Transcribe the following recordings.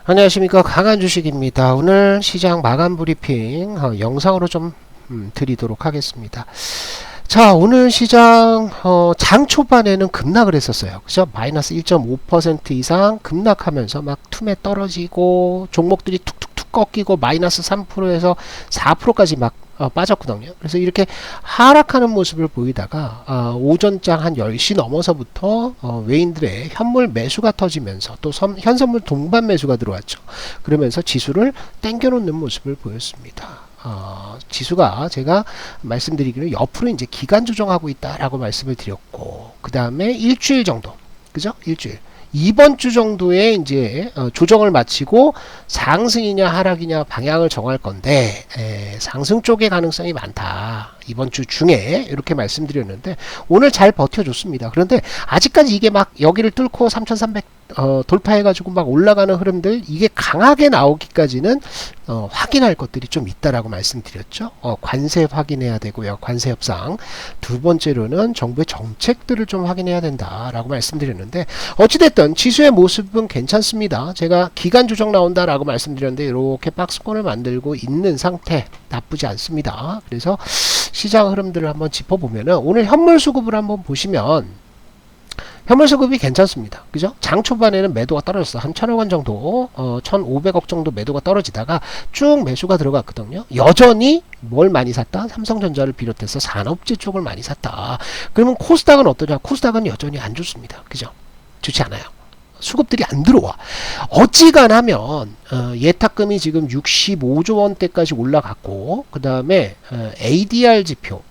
안녕하십니까, 강한 주식입니다. 오늘 시장 마감 브리핑 영상으로 좀 드리도록 하겠습니다. 자, 오늘 시장 장 초반에는 급락을 했었어요. 그죠? 마이너스 1.5% 이상 급락하면서 막 tum에 떨어지고 종목들이 툭툭툭 꺾이고 마이너스 3%에서 4%까지 막 빠졌거든요. 그래서 이렇게 하락하는 모습을 보이다가 오전장 한 10시 넘어서부터 외인들의 현물 매수가 터지면서 또 현선물 동반 매수가 들어왔죠. 그러면서 지수를 땡겨놓는 모습을 보였습니다. 지수가 제가 말씀드리기는 옆으로 이제 기간 조정하고 있다라고 말씀을 드렸고, 그 다음에 일주일 정도, 그죠? 일주일. 이번 주 정도에 이제 조정을 마치고 상승이냐 하락이냐 방향을 정할 건데, 상승 쪽의 가능성이 많다. 이번 주 중에 이렇게 말씀드렸는데 오늘 잘 버텨줬습니다. 그런데 아직까지 이게 막 여기를 뚫고 3,300 돌파해가지고 막 올라가는 흐름들, 이게 강하게 나오기까지는 확인할 것들이 좀 있다라고 말씀드렸죠. 관세 확인해야 되고요. 관세 협상. 두 번째로는 정부의 정책들을 좀 확인해야 된다라고 말씀드렸는데, 어찌됐든 지수의 모습은 괜찮습니다. 제가 기간 조정 나온다라고 말씀드렸는데 이렇게 박스권을 만들고 있는 상태, 나쁘지 않습니다. 그래서 시장 흐름들을 한번 짚어보면은 오늘 현물 수급을 한번 보시면 현물 수급이 괜찮습니다. 그죠? 장 초반에는 매도가 떨어졌어. 한 1,000억 원 정도, 1,500억 정도 매도가 떨어지다가 쭉 매수가 들어갔거든요. 여전히 뭘 많이 샀다? 삼성전자를 비롯해서 산업재 쪽을 많이 샀다. 그러면 코스닥은 어떠냐? 코스닥은 여전히 안 좋습니다. 그죠? 좋지 않아요. 수급들이 안 들어와. 어지간하면 예탁금이 지금 65조 원대까지 올라갔고, 그 다음에 ADR 지표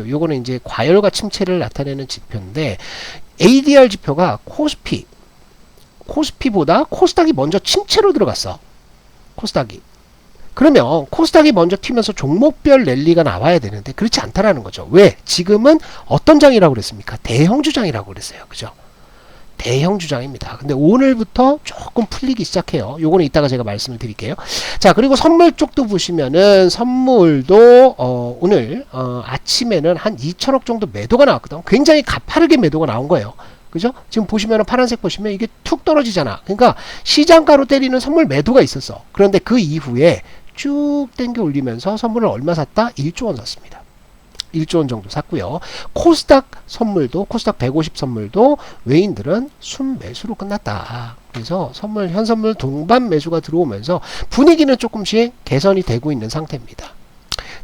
요거는 이제 과열과 침체를 나타내는 지표인데, ADR 지표가 코스피보다 코스닥이 먼저 침체로 들어갔어. 코스닥이. 그러면 코스닥이 먼저 튀면서 종목별 랠리가 나와야 되는데 그렇지 않다라는 거죠. 왜? 지금은 어떤 장이라고 그랬습니까? 대형 주장이라고 그랬어요. 그죠? 대형 주장입니다. 근데 오늘부터 조금 풀리기 시작해요. 요거는 이따가 제가 말씀을 드릴게요. 자, 그리고 선물 쪽도 보시면은 선물도 오늘 아침에는 한 2천억 정도 매도가 나왔거든. 굉장히 가파르게 매도가 나온 거예요. 그죠? 지금 보시면은 파란색 보시면 이게 툭 떨어지잖아. 그러니까 시장가로 때리는 선물 매도가 있었어. 그런데 그 이후에 쭉 땡겨 올리면서 선물을 얼마 샀다? 1조 원 샀습니다. 1조 원 정도 샀고요. 코스닥 선물도, 코스닥 150 선물도 외인들은 순매수로 끝났다. 그래서 현선물 동반 매수가 들어오면서 분위기는 조금씩 개선이 되고 있는 상태입니다.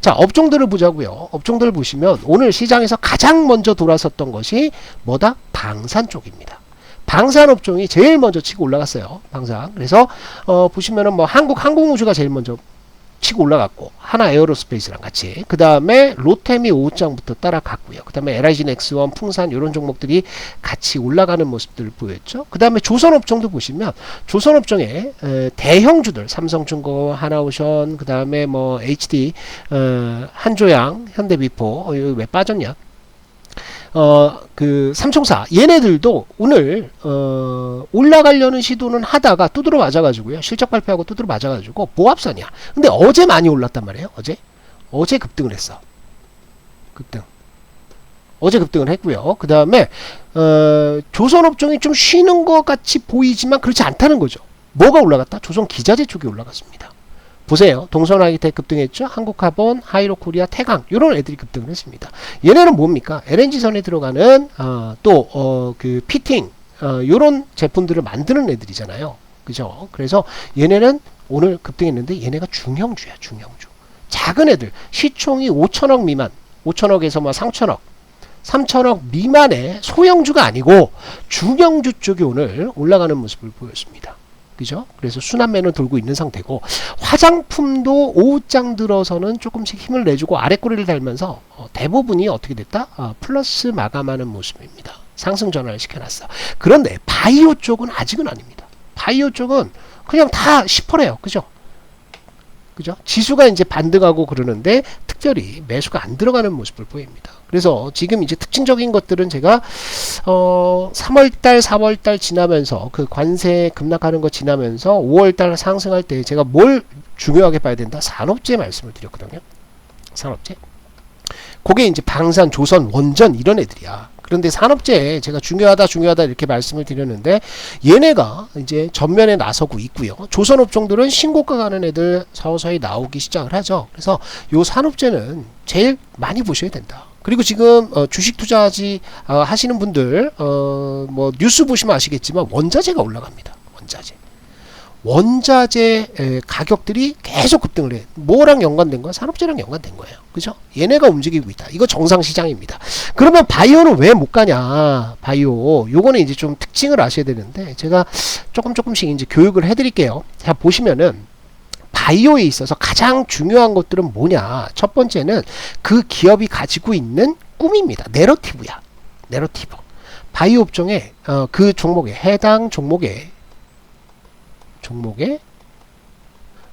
자, 업종들을 보자고요. 업종들을 보시면 오늘 시장에서 가장 먼저 돌아섰던 것이 뭐다? 방산 쪽입니다. 방산 업종이 제일 먼저 치고 올라갔어요. 방산. 그래서 보시면은 뭐 한국 항공우주가 제일 먼저 치고 올라갔고, 하나 에어로스페이스랑 같이, 그 다음에 로템이 5장부터 따라갔고요. 그 다음에 LIG 넥스원, 풍산 이런 종목들이 같이 올라가는 모습들을 보였죠. 그 다음에 조선업종도 보시면 조선업종의 대형주들, 삼성중공, 하나오션, 그 다음에 뭐 HD, 한조양, 현대비포, 왜 빠졌냐? 그 삼총사 얘네들도 오늘 올라가려는 시도는 하다가 두드러 맞아가지고요. 실적 발표하고 두드러 맞아가지고 보합선이야. 근데 어제 많이 올랐단 말이에요. 어제 급등을 했어. 어제 급등을 했고요. 그 다음에 조선업종이 좀 쉬는 것 같이 보이지만 그렇지 않다는 거죠. 뭐가 올라갔다? 조선기자재 쪽이 올라갔습니다. 보세요. 동선하이텍 급등했죠. 한국카본, 하이로코리아, 태강 이런 애들이 급등을 했습니다. 얘네는 뭡니까? LNG선에 들어가는 그 피팅 이런 제품들을 만드는 애들이잖아요. 그죠? 그래서 얘네는 오늘 급등했는데 얘네가 중형주야. 중형주. 작은 애들 시총이 5천억 미만, 5천억에서 뭐 3천억 미만의 소형주가 아니고 중형주 쪽이 오늘 올라가는 모습을 보였습니다. 그죠? 그래서 순환매는 돌고 있는 상태고, 화장품도 오후장 들어서는 조금씩 힘을 내주고 아래꼬리를 달면서 대부분이 어떻게 됐다? 플러스 마감하는 모습입니다. 상승 전환을 시켜놨어. 그런데 바이오 쪽은 아직은 아닙니다. 바이오 쪽은 그냥 다 10%예요. 그죠? 지수가 이제 반등하고 그러는데 특별히 매수가 안 들어가는 모습을 보입니다. 그래서 지금 이제 특징적인 것들은 제가 3월달 4월달 지나면서 그 관세 급락하는 거 지나면서 5월달 상승할 때 제가 뭘 중요하게 봐야 된다? 산업재 말씀을 드렸거든요. 산업재. 그게 이제 방산, 조선, 원전 이런 애들이야. 그런데 산업재해 제가 중요하다 이렇게 말씀을 드렸는데 얘네가 이제 전면에 나서고 있고요. 조선업종들은 신고가 가는 애들 서서히 나오기 시작을 하죠. 그래서 요 산업재는 제일 많이 보셔야 된다. 그리고 지금 주식 투자하지 하시는 분들 뭐 뉴스 보시면 아시겠지만 원자재가 올라갑니다. 원자재 가격들이 계속 급등을 해. 뭐랑 연관된 거야? 산업재랑 연관된 거예요. 그죠? 얘네가 움직이고 있다. 이거 정상 시장입니다. 그러면 바이오는 왜 못 가냐? 바이오. 요거는 이제 좀 특징을 아셔야 되는데 제가 조금씩 이제 교육을 해드릴게요. 자, 보시면은 바이오에 있어서 가장 중요한 것들은 뭐냐? 첫 번째는 그 기업이 가지고 있는 꿈입니다. 내러티브야. 내러티브. 바이오 업종의 그 종목에 해당 종목의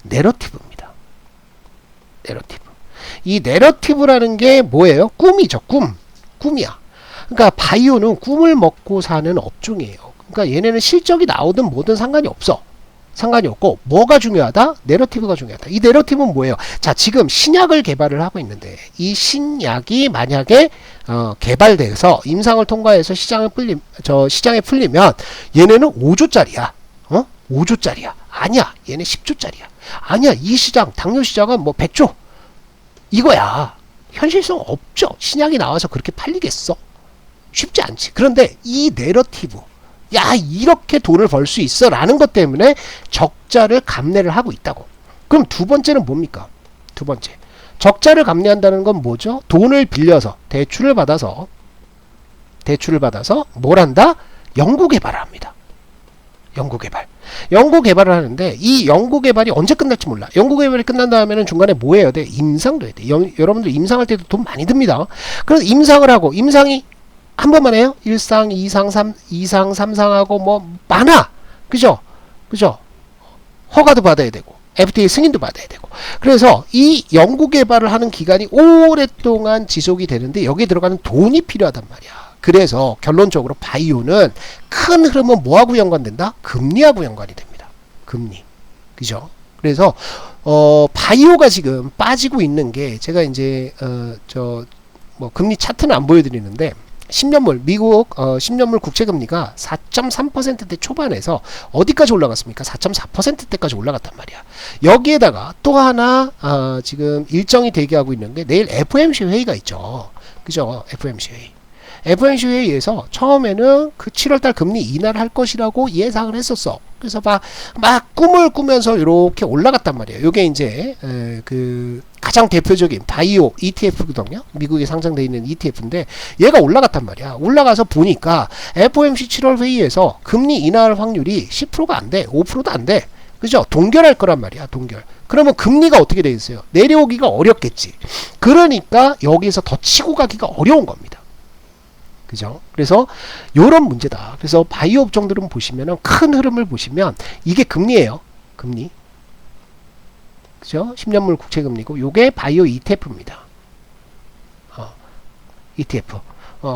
내러티브입니다. 내러티브. 이 내러티브라는 게 뭐예요? 꿈이죠. 꿈이야. 그러니까 바이오는 꿈을 먹고 사는 업종이에요. 그러니까 얘네는 실적이 나오든 뭐든 상관이 없고 뭐가 중요하다? 내러티브가 중요하다. 이 내러티브는 뭐예요? 자, 지금 신약을 개발을 하고 있는데 이 신약이 만약에 개발돼서 임상을 통과해서 시장에 풀리면 얘네는 5조짜리야. 5조짜리야. 아니야. 얘네 10조짜리야. 아니야. 이 시장, 당뇨 시장은 뭐 100조. 이거야. 현실성 없죠. 신약이 나와서 그렇게 팔리겠어? 쉽지 않지. 그런데 이 내러티브, 야, 이렇게 돈을 벌 수 있어 라는 것 때문에 적자를 감내를 하고 있다고. 그럼 두 번째는 뭡니까? 두 번째. 적자를 감내한다는 건 뭐죠? 돈을 빌려서, 대출을 받아서 뭘 한다? 연구개발을 합니다. 연구개발을 하는데 이 연구개발이 언제 끝날지 몰라. 연구개발이 끝난 다음에는 중간에 뭐 해야 돼? 임상도 해야 돼. 여러분들 임상할 때도 돈 많이 듭니다. 그래서 임상을 하고, 임상이 한 번만 해요? 1상, 2상, 2상, 3상하고 뭐 많아. 그죠? 허가도 받아야 되고 FDA 승인도 받아야 되고. 그래서 이 연구개발을 하는 기간이 오랫동안 지속이 되는데 여기에 들어가는 돈이 필요하단 말이야. 그래서 결론적으로 바이오는 큰 흐름은 뭐하고 연관된다? 금리하고 연관이 됩니다. 금리. 그죠? 그래서 바이오가 지금 빠지고 있는 게 제가 이제 뭐 금리 차트는 안 보여드리는데 10년물 미국 10년물 국채금리가 4.3%대 초반에서 어디까지 올라갔습니까? 4.4%대까지 올라갔단 말이야. 여기에다가 또 하나 지금 일정이 대기하고 있는 게 내일 FOMC 회의가 있죠. 그죠? FOMC 회의에서 처음에는 그 7월달 금리 인하를 할 것이라고 예상을 했었어. 그래서 막 꿈을 꾸면서 이렇게 올라갔단 말이에요. 요게 이제 그 가장 대표적인 바이오 ETF거든요. 미국에 상장되어 있는 ETF인데 얘가 올라갔단 말이야. 올라가서 보니까 FOMC 7월 회의에서 금리 인하할 확률이 10%가 안 돼. 5%도 안 돼. 그죠? 동결할 거란 말이야. 동결. 그러면 금리가 어떻게 돼 있어요? 내려오기가 어렵겠지. 그러니까 여기서 더 치고 가기가 어려운 겁니다. 그죠? 그래서 요런 문제다. 그래서 바이오 업종들은 보시면은 큰 흐름을 보시면 이게 금리예요. 금리. 그죠? 10년물 국채금리고 요게 바이오 ETF입니다. ETF.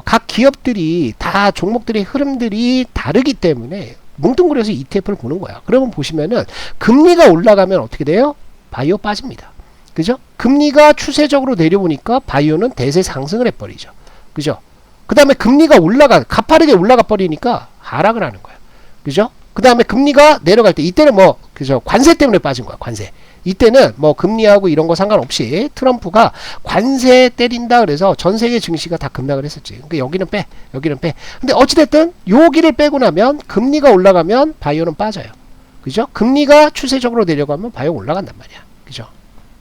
각 기업들이 다 종목들의 흐름들이 다르기 때문에 뭉뚱그려서 ETF를 보는 거야. 그러면 보시면은 금리가 올라가면 어떻게 돼요? 바이오 빠집니다. 그죠? 금리가 추세적으로 내려오니까 바이오는 대세 상승을 해버리죠. 그죠? 그 다음에 금리가 가파르게 올라가 버리니까 하락을 하는 거야. 그죠? 그 다음에 금리가 내려갈 때, 이때는 뭐, 그죠? 관세 때문에 빠진 거야, 관세. 이때는 뭐 금리하고 이런 거 상관없이 트럼프가 관세 때린다 그래서 전 세계 증시가 다 급락을 했었지. 그러니까 여기는 빼. 근데 어찌됐든 여기를 빼고 나면 금리가 올라가면 바이오는 빠져요. 그죠? 금리가 추세적으로 내려가면 바이오 올라간단 말이야. 그죠?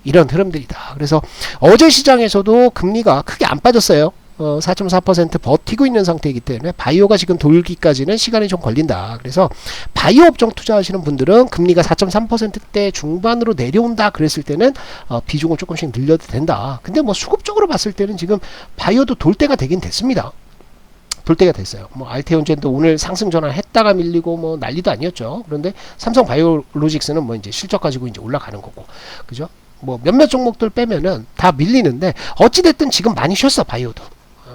이런 흐름들이다. 그래서 어제 시장에서도 금리가 크게 안 빠졌어요. 4.4% 버티고 있는 상태이기 때문에 바이오가 지금 돌기까지는 시간이 좀 걸린다. 그래서 바이오 업종 투자하시는 분들은 금리가 4.3%대 중반으로 내려온다 그랬을 때는 비중을 조금씩 늘려도 된다. 근데 뭐 수급적으로 봤을 때는 지금 바이오도 돌 때가 되긴 됐습니다. 돌 때가 됐어요. 뭐 알테온젠도 오늘 상승 전환했다가 밀리고 뭐 난리도 아니었죠. 그런데 삼성 바이오로직스는 뭐 이제 실적 가지고 이제 올라가는 거고. 그죠? 뭐 몇몇 종목들 빼면은 다 밀리는데 어찌됐든 지금 많이 쉬었어, 바이오도.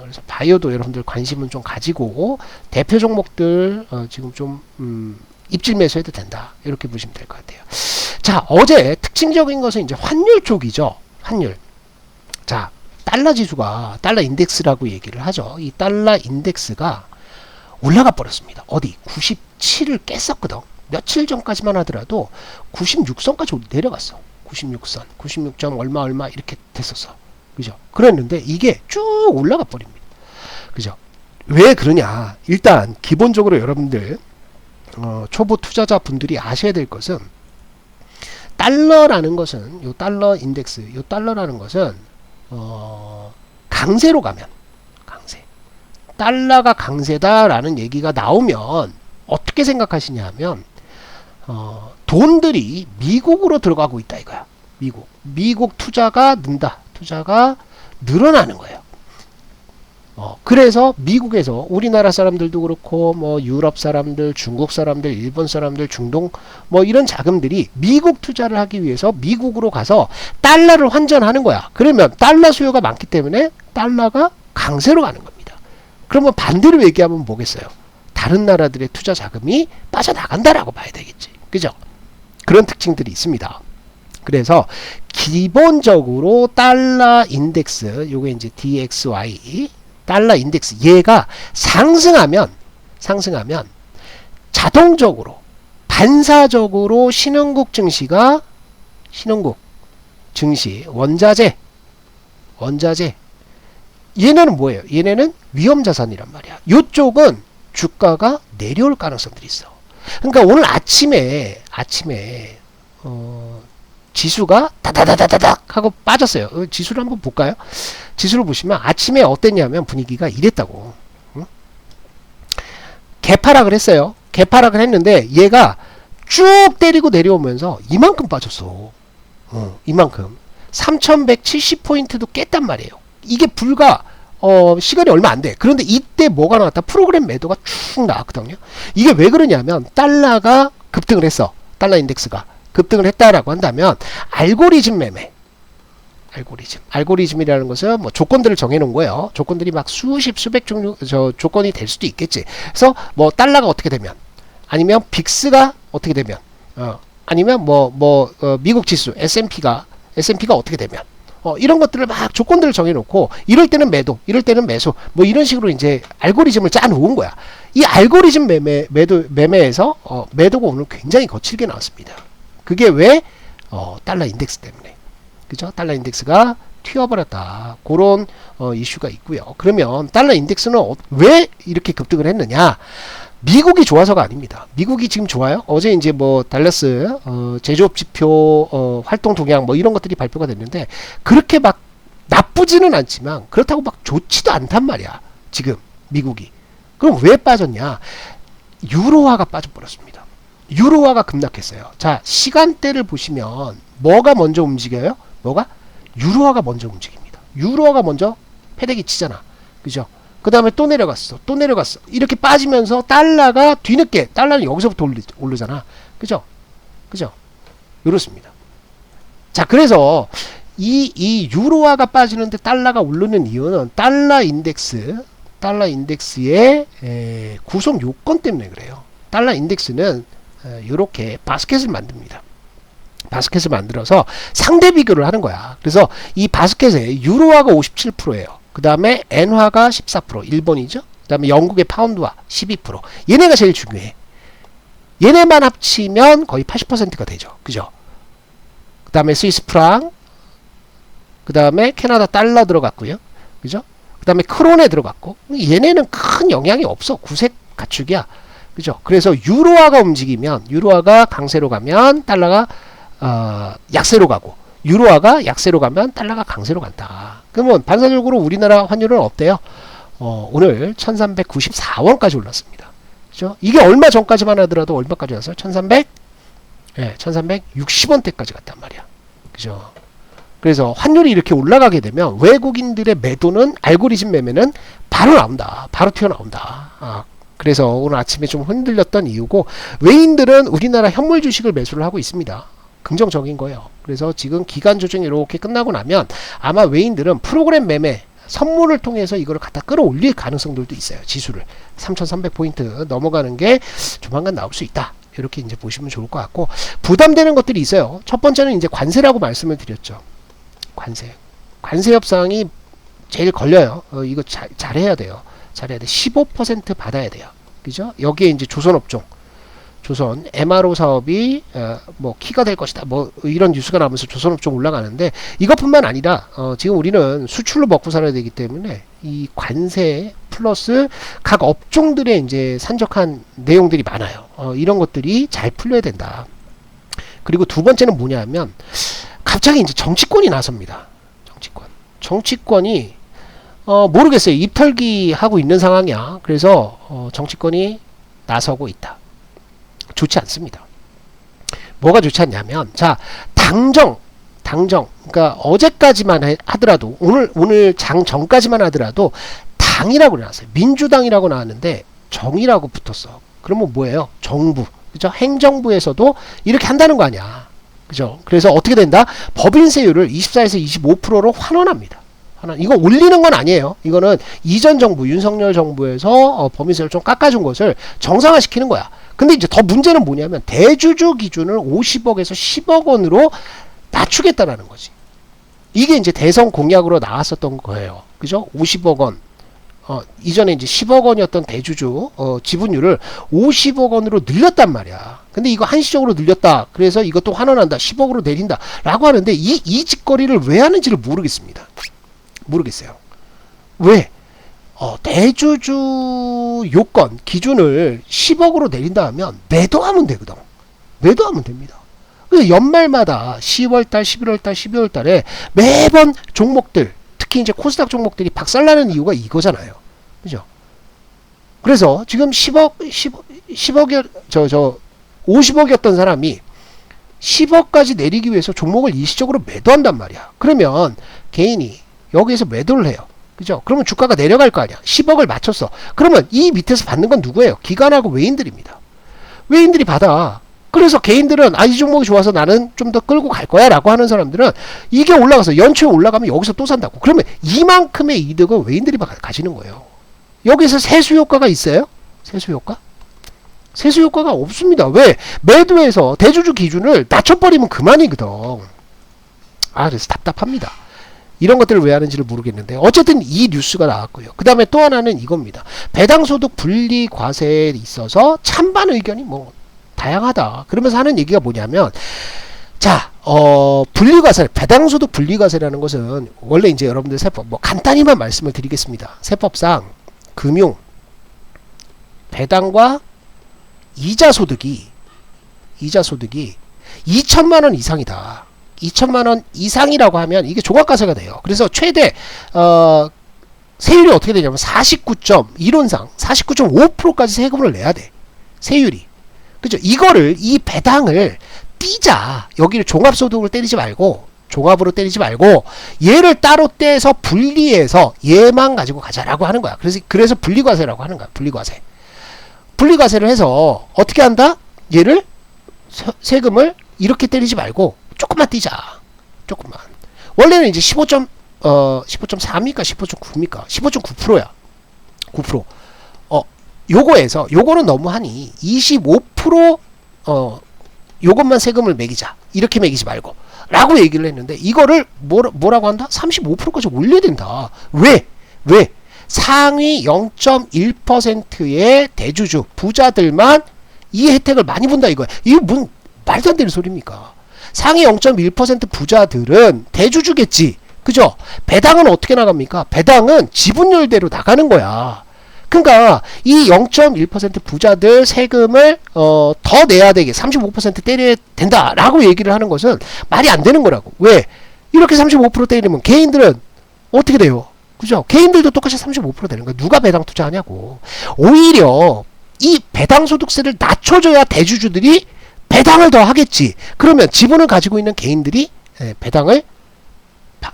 그래서 바이오도 여러분들 관심은 좀 가지고 대표 종목들 지금 좀 입질 매수해도 된다. 이렇게 보시면 될 것 같아요. 자, 어제 특징적인 것은 이제 환율 쪽이죠. 환율. 자, 달러 지수가 달러 인덱스라고 얘기를 하죠. 이 달러 인덱스가 올라가 버렸습니다. 어디 97을 깼었거든. 며칠 전까지만 하더라도 96선까지 내려갔어. 96선, 96점 얼마 이렇게 됐었어. 그죠? 그랬는데 이게 쭉 올라가 버립니다. 그죠? 왜 그러냐? 일단 기본적으로 여러분들 초보 투자자 분들이 아셔야 될 것은 달러라는 것은 요 달러 인덱스, 요 달러라는 것은 강세로 가면 강세. 달러가 강세다라는 얘기가 나오면 어떻게 생각하시냐 하면 돈들이 미국으로 들어가고 있다 이거야. 미국 투자가 는다. 투자가 늘어나는 거예요. 그래서 미국에서 우리나라 사람들도 그렇고 뭐 유럽 사람들, 중국 사람들, 일본 사람들, 중동 뭐 이런 자금들이 미국 투자를 하기 위해서 미국으로 가서 달러를 환전하는 거야. 그러면 달러 수요가 많기 때문에 달러가 강세로 가는 겁니다. 그러면 반대로 얘기하면 뭐겠어요? 다른 나라들의 투자 자금이 빠져나간다라고 봐야 되겠지. 그죠? 그런 특징들이 있습니다. 그래서 기본적으로 달러 인덱스, 요게 이제 DXY 달러 인덱스, 얘가 상승하면 자동적으로 반사적으로 신흥국 증시 원자재 얘네는 뭐예요? 얘네는 위험자산이란 말이야. 요쪽은 주가가 내려올 가능성들이 있어. 그러니까 오늘 아침에 지수가 다다다다닥 하고 빠졌어요. 지수를 한번 볼까요? 지수를 보시면 아침에 어땠냐면 분위기가 이랬다고. 응? 개파락을 했어요. 개파락을 했는데 얘가 쭉 때리고 내려오면서 이만큼 빠졌어. 이만큼. 3170포인트도 깼단 말이에요. 이게 불과 시간이 얼마 안 돼. 그런데 이때 뭐가 나왔다? 프로그램 매도가 쭉 나왔거든요. 이게 왜 그러냐면 달러가 급등을 했어. 달러 인덱스가 급등을 했다라고 한다면 알고리즘 매매, 알고리즘이라는 것은 뭐 조건들을 정해놓은 거예요. 조건들이 막 수백 종류 조건이 될 수도 있겠지. 그래서 뭐 달러가 어떻게 되면, 아니면 빅스가 어떻게 되면, 아니면 미국 지수 S&P가 어떻게 되면, 이런 것들을 막 조건들을 정해놓고 이럴 때는 매도, 이럴 때는 매수, 뭐 이런 식으로 이제 알고리즘을 짜놓은 거야. 이 알고리즘 매매에서 매도가 오늘 굉장히 거칠게 나왔습니다. 그게 왜? 달러 인덱스 때문에. 그죠? 달러 인덱스가 튀어버렸다. 그런 이슈가 있고요. 그러면 달러 인덱스는 왜 이렇게 급등을 했느냐? 미국이 좋아서가 아닙니다. 미국이 지금 좋아요? 어제 이제 뭐 달러스 제조업 지표 활동 동향 뭐 이런 것들이 발표가 됐는데 그렇게 막 나쁘지는 않지만 그렇다고 막 좋지도 않단 말이야. 지금 미국이. 그럼 왜 빠졌냐? 유로화가 빠져버렸습니다. 유로화가 급락했어요. 자, 시간대를 보시면 뭐가 먼저 움직여요? 유로화가 먼저 움직입니다. 유로화가 먼저 패대기 치잖아. 그죠? 그 다음에 또 내려갔어. 이렇게 빠지면서 달러가 뒤늦게, 달러는 여기서부터 오르잖아. 그죠? 이렇습니다. 자, 그래서 이 유로화가 빠지는데 달러가 오르는 이유는 달러 인덱스의 구성 요건 때문에 그래요. 달러 인덱스는 이렇게 바스켓을 만듭니다. 바스켓을 만들어서 상대 비교를 하는 거야. 그래서 이 바스켓에 유로화가 57%예요. 그 다음에 엔화가 14%, 일본이죠. 그 다음에 영국의 파운드화 12%. 얘네가 제일 중요해. 얘네만 합치면 거의 80%가 되죠. 그죠? 그 다음에 스위스 프랑, 그 다음에 캐나다 달러 들어갔고요. 그죠? 그 다음에 크론에 들어갔고, 얘네는 큰 영향이 없어. 구색 가축이야. 그죠? 그래서 유로화가 움직이면, 유로화가 강세로 가면 달러가 약세로 가고, 유로화가 약세로 가면 달러가 강세로 간다. 그러면 반사적으로 우리나라 환율은 어때요? 오늘 1394원까지 올랐습니다. 그죠? 이게 얼마 전까지만 하더라도 얼마까지 왔어요? 1360원대까지 갔단 말이야. 그죠? 그래서 환율이 이렇게 올라가게 되면 외국인들의 매도는, 알고리즘 매매는 바로 나온다. 바로 튀어나온다. 그래서 오늘 아침에 좀 흔들렸던 이유고, 외인들은 우리나라 현물 주식을 매수를 하고 있습니다. 긍정적인 거예요. 그래서 지금 기간 조정이 이렇게 끝나고 나면 아마 외인들은 프로그램 매매, 선물을 통해서 이거를 갖다 끌어올릴 가능성들도 있어요. 지수를 3300포인트 넘어가는 게 조만간 나올 수 있다. 이렇게 이제 보시면 좋을 것 같고, 부담되는 것들이 있어요. 첫 번째는 이제 관세라고 말씀을 드렸죠. 관세 협상이 제일 걸려요. 이거 잘해야 돼요. 잘해야 돼. 15% 받아야 돼요. 그죠? 여기에 이제 조선업종, 조선 MRO 사업이 뭐 키가 될 것이다. 뭐 이런 뉴스가 나오면서 조선업종 올라가는데 이것뿐만 아니라 지금 우리는 수출로 먹고 살아야 되기 때문에 이 관세 플러스 각 업종들의 이제 산적한 내용들이 많아요. 이런 것들이 잘 풀려야 된다. 그리고 두 번째는 뭐냐면 갑자기 이제 정치권이 나섭니다. 정치권이 모르겠어요. 입털기 하고 있는 상황이야. 그래서 정치권이 나서고 있다. 좋지 않습니다. 뭐가 좋지 않냐면 자 당정 그러니까 어제까지만 하더라도 오늘 장 전까지만 하더라도 당이라고 나왔어요. 민주당이라고 나왔는데 정이라고 붙었어. 그러면 뭐예요? 정부. 그죠? 행정부에서도 이렇게 한다는 거 아니야. 그죠? 그래서 어떻게 된다? 법인세율을 24에서 25%로 환원합니다. 이거 올리는 건 아니에요. 이거는 이전 정부, 윤석열 정부에서 법인세율을 좀 깎아준 것을 정상화시키는 거야. 근데 이제 더 문제는 뭐냐면 대주주 기준을 50억에서 10억 원으로 낮추겠다라는 거지. 이게 이제 대선 공약으로 나왔었던 거예요. 그죠? 50억 원. 이전에 이제 10억 원이었던 대주주 지분율을 50억 원으로 늘렸단 말이야. 근데 이거 한시적으로 늘렸다. 그래서 이것도 환원한다. 10억으로 내린다. 라고 하는데 이 짓거리를 왜 하는지를 모르겠습니다. 모르겠어요. 왜? 대주주 요건 기준을 10억으로 내린다 하면 매도하면 되거든. 매도하면 됩니다. 그래서 연말마다 10월달, 11월달, 12월달에 매번 종목들, 특히 이제 코스닥 종목들이 박살나는 이유가 이거잖아요. 그죠? 그래서 지금 50억이었던 사람이 10억까지 내리기 위해서 종목을 일시적으로 매도한단 말이야. 그러면 개인이 여기에서 매도를 해요. 그죠? 그러면 주가가 내려갈 거 아니야. 10억을 맞췄어. 그러면 이 밑에서 받는 건 누구예요? 기관하고 외인들입니다. 외인들이 받아. 그래서 개인들은 이 종목이 좋아서 나는 좀 더 끌고 갈 거야 라고 하는 사람들은 이게 올라가서 연초에 올라가면 여기서 또 산다고. 그러면 이만큼의 이득은 외인들이 가지는 거예요. 여기서 세수 효과가 있어요? 세수 효과? 세수 효과가 없습니다. 왜? 매도해서 대주주 기준을 낮춰버리면 그만이거든. 그래서 답답합니다. 이런 것들을 왜 하는지를 모르겠는데 어쨌든 이 뉴스가 나왔고요. 그 다음에 또 하나는 이겁니다. 배당소득 분리과세에 있어서 찬반 의견이 뭐 다양하다. 그러면서 하는 얘기가 뭐냐면 자 분리과세, 배당소득 분리과세라는 것은 원래 이제 여러분들 세법 뭐 간단히만 말씀을 드리겠습니다. 세법상 금융 배당과 이자소득이 2천만원 이상이다. 2천만원 이상이라고 하면 이게 종합과세가 돼요. 그래서 최대 세율이 어떻게 되냐면 이론상 49.5%까지 세금을 내야 돼. 세율이. 그죠? 이 배당을 띄자. 여기를 종합소득으로 때리지 말고 종합으로 때리지 말고 얘를 따로 떼서 분리해서 얘만 가지고 가자라고 하는 거야. 그래서 분리과세라고 하는 거야. 분리과세를 해서 어떻게 한다? 얘를 세금을 이렇게 때리지 말고 조금만 띄자. 조금만. 원래는 이제 15.4입니까? 15.9입니까? 15.9%야. 9%. 요거는 너무하니 25% 요것만 세금을 매기자. 이렇게 매기지 말고. 라고 얘기를 했는데 이거를 뭐라고 한다? 35%까지 올려야 된다. 왜? 상위 0.1%의 대주주 부자들만 이 혜택을 많이 본다 이거야. 이거 뭔 말도 안 되는 소리입니까? 상위 0.1% 부자들은 대주주겠지. 그죠? 배당은 어떻게 나갑니까? 배당은 지분율대로 나가는 거야. 그러니까 이 0.1% 부자들 세금을 더 내야 되게 35% 때려야 된다라고 얘기를 하는 것은 말이 안 되는 거라고. 왜? 이렇게 35% 때리면 개인들은 어떻게 돼요? 그죠? 개인들도 똑같이 35% 되는 거야. 누가 배당 투자하냐고. 오히려 이 배당소득세를 낮춰줘야 대주주들이 배당을 더 하겠지. 그러면 지분을 가지고 있는 개인들이 배당을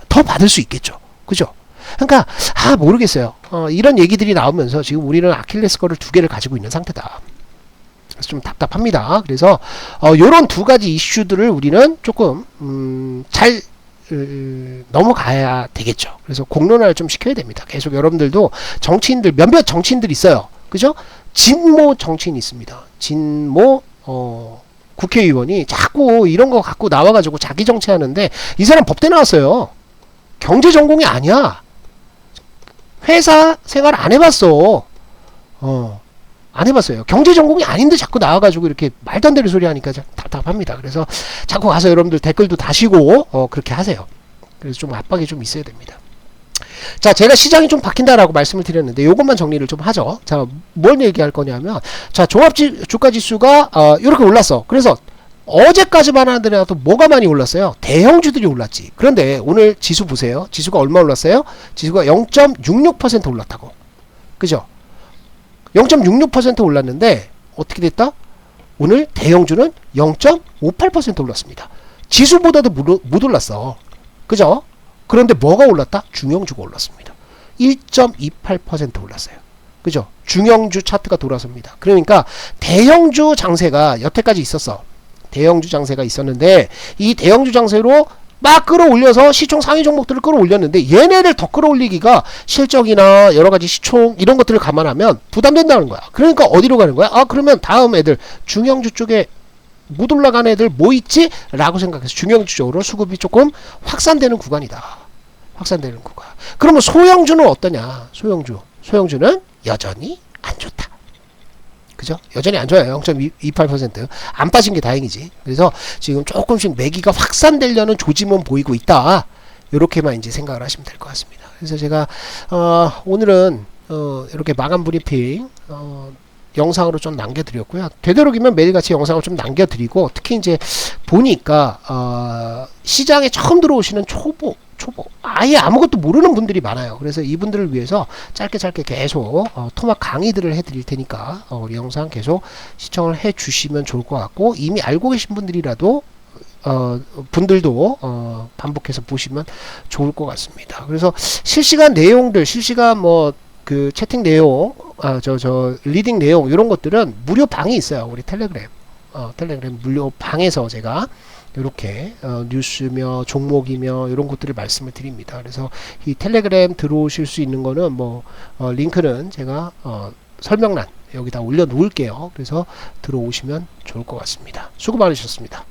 더 받을 수 있겠죠. 그죠? 그러니까 모르겠어요. 이런 얘기들이 나오면서 지금 우리는 아킬레스건을 2개를 가지고 있는 상태다. 그래서 좀 답답합니다. 그래서 요런 2가지 이슈들을 우리는 조금 잘 넘어가야 되겠죠. 그래서 공론화를 좀 시켜야 됩니다. 계속 여러분들도 정치인들 몇몇 정치인들 있어요. 그죠? 진모 정치인 있습니다. 진모 국회의원이 자꾸 이런 거 갖고 나와가지고 자기 정치하는데 이 사람 법대 나왔어요. 경제 전공이 아니야. 회사 생활 안 해봤어. 안 해봤어요. 경제 전공이 아닌데 자꾸 나와가지고 이렇게 말도 안 되는 소리 하니까 답답합니다. 그래서 자꾸 가서 여러분들 댓글도 다시고 그렇게 하세요. 그래서 좀 압박이 좀 있어야 됩니다. 자, 제가 시장이 좀 바뀐다라고 말씀을 드렸는데 요것만 정리를 좀 하죠. 자, 뭘 얘기할 거냐면, 자, 종합주가지수가 이렇게 올랐어. 그래서 어제까지만 하더라도 뭐가 많이 올랐어요? 대형주들이 올랐지. 그런데 오늘 지수 보세요. 지수가 얼마 올랐어요? 지수가 0.66% 올랐다고. 그죠? 0.66% 올랐는데 어떻게 됐다? 오늘 대형주는 0.58% 올랐습니다. 지수보다도 못 올랐어. 그죠? 그런데 뭐가 올랐다? 중형주가 올랐습니다. 1.28% 올랐어요. 그죠? 중형주 차트가 돌아섭니다. 그러니까 대형주 장세가 여태까지 있었어. 대형주 장세가 있었는데 이 대형주 장세로 막 끌어올려서 시총 상위 종목들을 끌어올렸는데 얘네를 더 끌어올리기가 실적이나 여러가지 시총 이런 것들을 감안하면 부담된다는 거야. 그러니까 어디로 가는 거야? 그러면 다음 애들 중형주 쪽에 못 올라간 애들 뭐 있지? 라고 생각해서 중형주 쪽으로 수급이 조금 확산되는 구간이다. 확산되는 구간. 그러면 소형주는 어떠냐? 소형주는 여전히 안 좋다. 그죠? 여전히 안 좋아요. 0.28%. 안 빠진 게 다행이지. 그래서 지금 조금씩 매기가 확산되려는 조짐은 보이고 있다. 요렇게만 이제 생각을 하시면 될 것 같습니다. 그래서 제가 오늘은 이렇게 마감 브리핑 영상으로 좀 남겨드렸고요. 되도록이면 매일같이 영상을 좀 남겨드리고, 특히 이제 보니까 시장에 처음 들어오시는 초보 아예 아무것도 모르는 분들이 많아요. 그래서 이분들을 위해서 짧게 계속 토막 강의들을 해드릴 테니까 우리 영상 계속 시청을 해주시면 좋을 것 같고, 이미 알고 계신 분들이라도 분들도 반복해서 보시면 좋을 것 같습니다. 그래서 실시간 내용들, 실시간 그 채팅 내용, 리딩 내용, 이런 것들은 무료 방이 있어요. 우리 텔레그램 무료 방에서 제가 이렇게 뉴스며 종목이며 이런 것들을 말씀을 드립니다. 그래서 이 텔레그램 들어오실 수 있는 거는 링크는 제가 설명란 여기다 올려 놓을게요. 그래서 들어오시면 좋을 것 같습니다. 수고 많으셨습니다.